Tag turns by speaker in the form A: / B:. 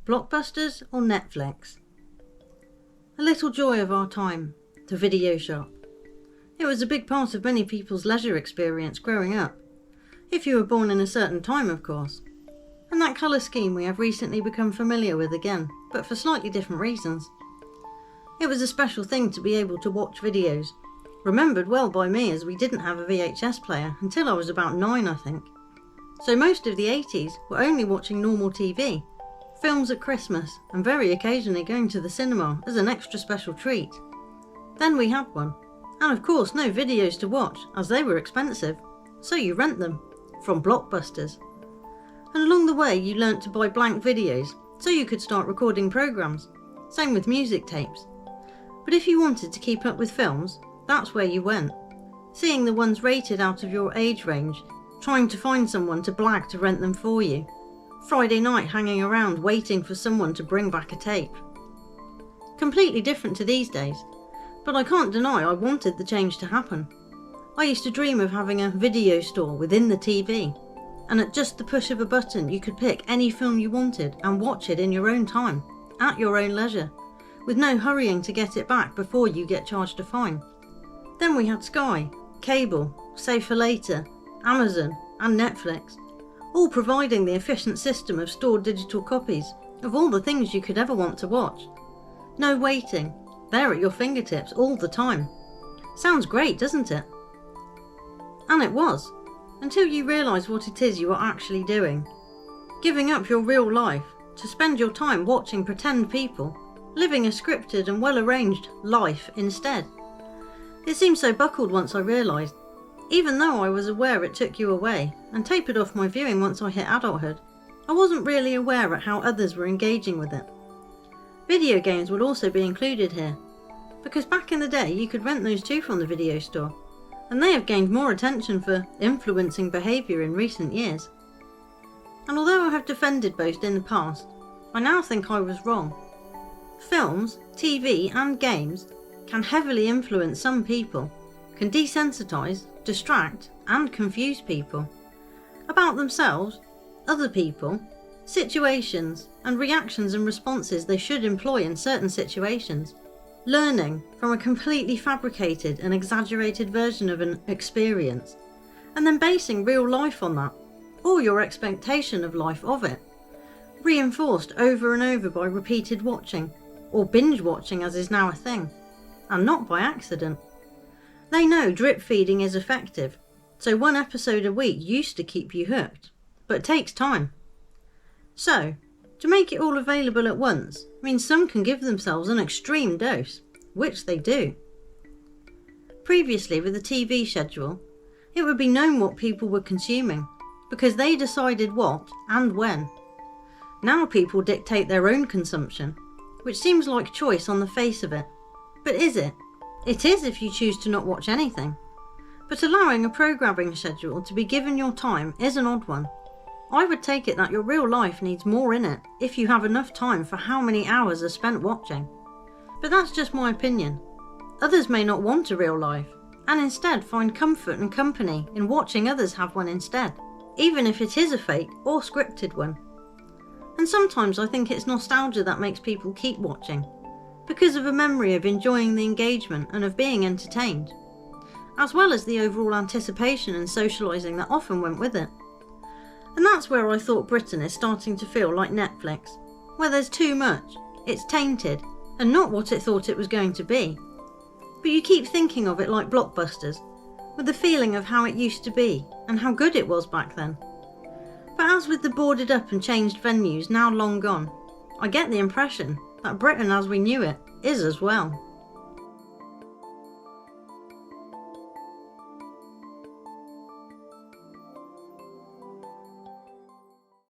A: Blockbusters or Netflix? A little joy of our time, the video shop. It was a big part of many people's leisure experience growing up, if you were born in a certain time of course. And that colour scheme we have recently become familiar with again, but for slightly different reasons. It was a special thing to be able to watch videos, remembered well by me as we didn't have a VHS player until I was about 9 I think. So most of the 80s were only watching normal TV, films at Christmas and very occasionally going to the cinema as an extra special treat. Then we had one, and of course no videos to watch as they were expensive, so you rent them, from Blockbusters. And along the way you learnt to buy blank videos so you could start recording programmes, same with music tapes. But if you wanted to keep up with films, that's where you went, seeing the ones rated out of your age range, trying to find someone to blag to rent them for you. Friday night hanging around waiting for someone to bring back a tape. Completely different to these days, but I can't deny I wanted the change to happen. I used to dream of having a video store within the TV, and at just the push of a button you could pick any film you wanted and watch it in your own time, at your own leisure, with no hurrying to get it back before you get charged a fine. Then we had Sky, cable, Save for Later, Amazon and Netflix, all providing the efficient system of stored digital copies of all the things you could ever want to watch. No waiting, they're at your fingertips all the time. Sounds great, doesn't it? And it was, until you realise what it is you are actually doing. Giving up your real life to spend your time watching pretend people, living a scripted and well-arranged life instead. It seemed so buckled once I realised. Even though I was aware it took you away and tapered off my viewing once I hit adulthood, I wasn't really aware at how others were engaging with it. Video games would also be included here, because back in the day you could rent those too from the video store, and they have gained more attention for influencing behaviour in recent years. And although I have defended both in the past, I now think I was wrong. Films, TV and games can heavily influence some people, can desensitise, distract and confuse people about themselves, other people, situations and reactions and responses they should employ in certain situations, learning from a completely fabricated and exaggerated version of an experience, and then basing real life on that, or your expectation of life of it, reinforced over and over by repeated watching, or binge watching as is now a thing, and not by accident. They know drip feeding is effective, so one episode a week used to keep you hooked, but takes time. So, to make it all available at once means some can give themselves an extreme dose, which they do. Previously with the TV schedule, it would be known what people were consuming, because they decided what and when. Now people dictate their own consumption, which seems like choice on the face of it. But is it? It is if you choose to not watch anything. But allowing a programming schedule to be given your time is an odd one. I would take it that your real life needs more in it if you have enough time for how many hours are spent watching. But that's just my opinion. Others may not want a real life, and instead find comfort and company in watching others have one instead, even if it is a fake or scripted one. And sometimes I think it's nostalgia that makes people keep watching, because of a memory of enjoying the engagement and of being entertained, as well as the overall anticipation and socialising that often went with it. And that's where I thought Britain is starting to feel like Netflix, where there's too much, it's tainted, and not what it thought it was going to be. But you keep thinking of it like Blockbusters, with the feeling of how it used to be, and how good it was back then. But as with the boarded up and changed venues now long gone, I get the impression that Britain as we knew it is as well.